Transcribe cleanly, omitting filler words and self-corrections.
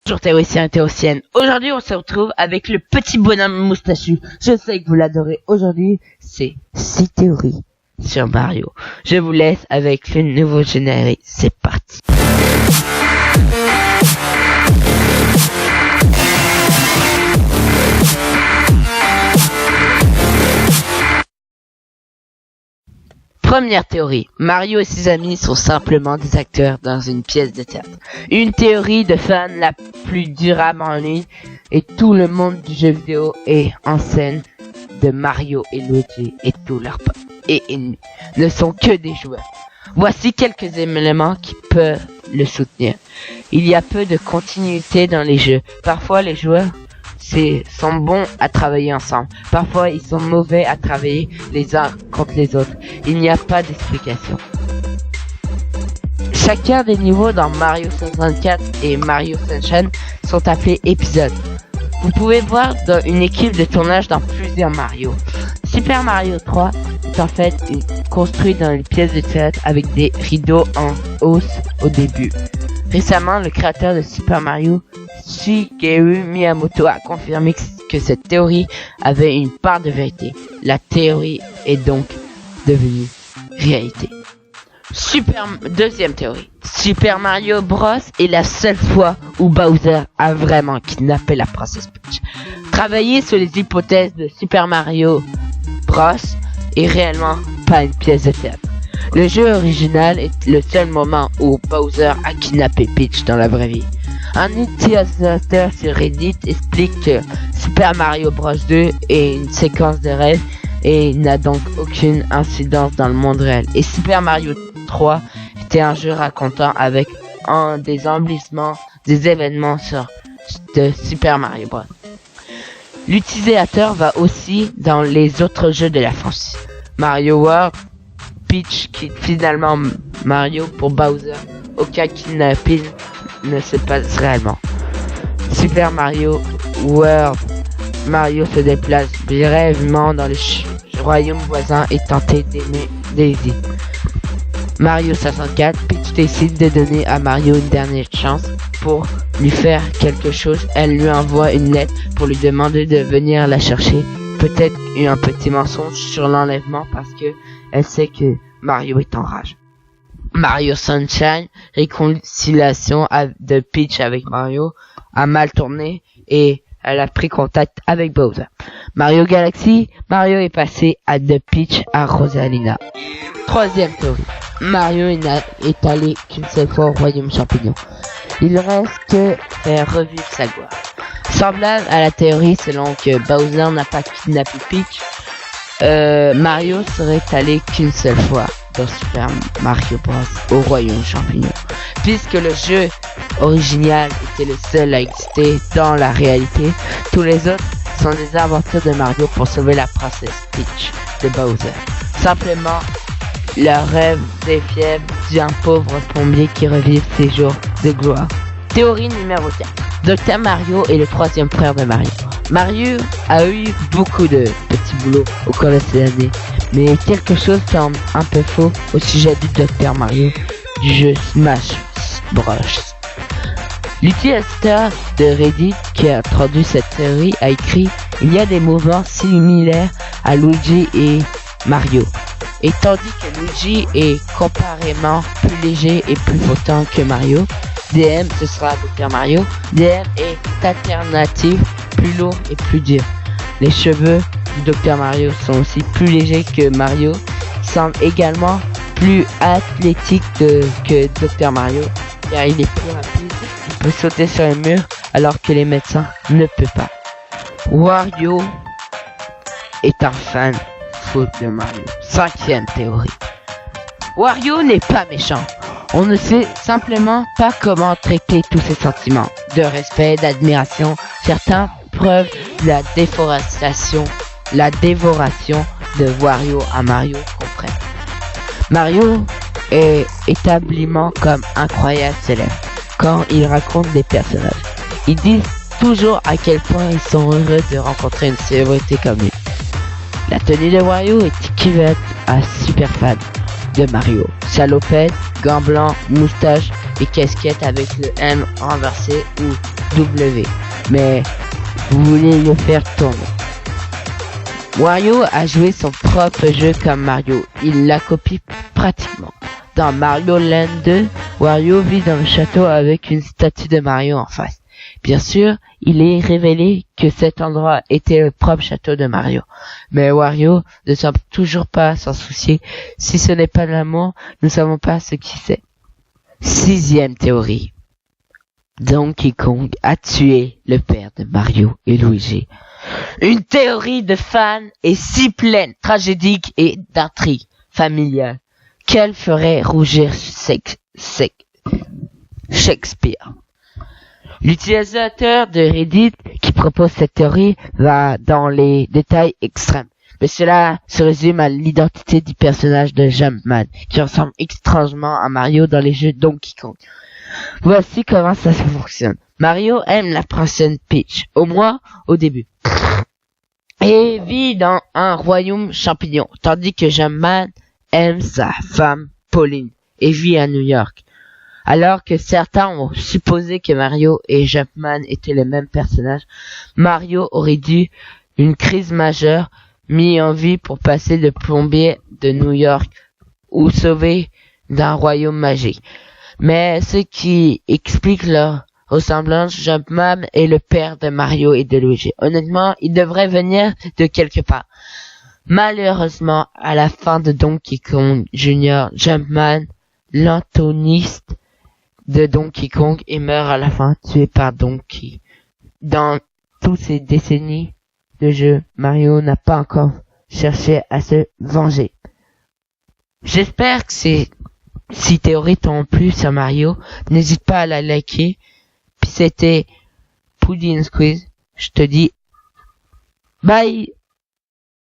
Bonjour théoriciens et théoriciennes, aujourd'hui on se retrouve avec le petit bonhomme moustachu. Je sais que vous l'adorez. Aujourd'hui c'est 6 théories sur Mario. Je vous laisse avec le nouveau générique, c'est parti. Première théorie, Mario et ses amis sont simplement des acteurs dans une pièce de théâtre. Une théorie de fans la plus durable en ligne, et tout le monde du jeu vidéo est en scène de Mario et Luigi et tous leurs potes et ennemis ne sont que des joueurs. Voici quelques éléments qui peuvent le soutenir. Il y a peu de continuité dans les jeux. Parfois les joueurs sont bons à travailler ensemble. Parfois, ils sont mauvais à travailler les uns contre les autres. Il n'y a pas d'explication. Chacun des niveaux dans Mario 64 et Mario Sunshine sont appelés épisodes. Vous pouvez voir dans une équipe de tournage dans plusieurs Mario. Super Mario 3 est en fait construit dans une pièce de théâtre avec des rideaux en hausse au début. Récemment, le créateur de Super Mario, Shigeru Miyamoto, a confirmé que cette théorie avait une part de vérité. La théorie est donc devenue réalité. Deuxième théorie. Super Mario Bros est la seule fois où Bowser a vraiment kidnappé la princesse Peach. Travailler sur les hypothèses de Super Mario Bros est réellement pas une pièce de théâtre. Le jeu original est le seul moment où Bowser a kidnappé Peach dans la vraie vie. Un utilisateur sur Reddit explique que Super Mario Bros 2 est une séquence de rêve et n'a donc aucune incidence dans le monde réel. Et Super Mario 3 était un jeu racontant avec des embellissements des événements de Super Mario Bros. L'utilisateur va aussi dans les autres jeux de la franchise. Mario World, Peach quitte finalement Mario pour Bowser, aucun kidnapping ne se passe réellement. Super Mario World, Mario se déplace brièvement dans le royaume voisin et tente d'aimer Daisy. Mario 64, Peach décide de donner à Mario une dernière chance pour lui faire quelque chose. Elle lui envoie une lettre pour lui demander de venir la chercher. Peut-être un petit mensonge sur l'enlèvement parce que elle sait que Mario est en rage. Mario Sunshine, réconciliation de Peach avec Mario, a mal tourné et elle a pris contact avec Bowser. Mario Galaxy, Mario est passé de Peach à Rosalina. Troisième théorie, Mario est allé qu'une seule fois au royaume champignon. Il reste que faire revivre sa gloire. Semblable à la théorie selon que Bowser n'a pas kidnappé Peach, Mario serait allé qu'une seule fois dans Super Mario Bros au royaume champignon. Puisque le jeu original était le seul à exister dans la réalité, tous les autres sont des aventures de Mario pour sauver la princesse Peach de Bowser. Simplement, le rêve des fièvres d'un pauvre plombier qui revive ses jours de gloire. Théorie numéro 4. Dr Mario est le troisième frère de Mario. Mario a eu beaucoup de petits boulots au cours de ces années, mais quelque chose semble un peu faux au sujet du Dr Mario du jeu Smash Bros. L'utilisateur de Reddit qui a introduit cette théorie a écrit « Il y a des mouvements similaires à Luigi et Mario. Et tandis que Luigi est comparément plus léger et plus potent que Mario, DM ce sera Dr Mario. DM est alternative, plus lourd et plus dur. Les cheveux du Dr Mario sont aussi plus légers que Mario. Il semble également plus athlétique que Dr Mario, car il est plus rapide. Il peut sauter sur les murs alors que les médecins ne peuvent pas. Wario est un fan fou de Mario. Cinquième théorie. Wario n'est pas méchant. On ne sait simplement pas comment traiter tous ces sentiments de respect, d'admiration. Certains preuves de la dévoration de Wario à Mario comprennent. Mario est établement comme incroyable célèbre quand il raconte des personnages. Ils disent toujours à quel point ils sont heureux de rencontrer une célébrité comme lui. La tenue de Wario est équivalente à super fan de Mario. Salopette, gants blancs, moustache et casquette avec le M renversé ou W, mais vous voulez le faire tourner. Wario a joué son propre jeu comme Mario, il la copie pratiquement. Dans Mario Land 2, Wario vit dans le château avec une statue de Mario en face. Bien sûr, il est révélé que cet endroit était le propre château de Mario. Mais Wario ne semble toujours pas s'en soucier. Si ce n'est pas l'amour, nous ne savons pas ce qui c'est. 6e théorie. Donkey Kong a tué le père de Mario et Luigi. Une théorie de fans est si pleine, tragédique et d'intrigue familiale qu'elle ferait rougir Shakespeare. L'utilisateur de Reddit qui propose cette théorie va dans les détails extrêmes, mais cela se résume à l'identité du personnage de Jumpman, qui ressemble étrangement à Mario dans les jeux Donkey Kong. Voici comment ça fonctionne. Mario aime la princesse Peach, au moins au début, et vit dans un royaume champignon, tandis que Jumpman aime sa femme Pauline et vit à New York. Alors que certains ont supposé que Mario et Jumpman étaient les mêmes personnages, Mario aurait dû une crise majeure, mis en vie pour passer de plombier de New York ou sauver d'un royaume magique. Mais ce qui explique leur ressemblance, Jumpman est le père de Mario et de Luigi. Honnêtement, il devrait venir de quelque part. Malheureusement, à la fin de Donkey Kong Jr., Jumpman, l'antagoniste de Donkey Kong, et meurt à la fin, tué par Donkey. Dans toutes ces décennies de jeu, Mario n'a pas encore cherché à se venger. J'espère que ces 6 théories t'ont plu sur Mario. N'hésite pas à la liker. Puis c'était Pudding Squeeze. Je te dis bye.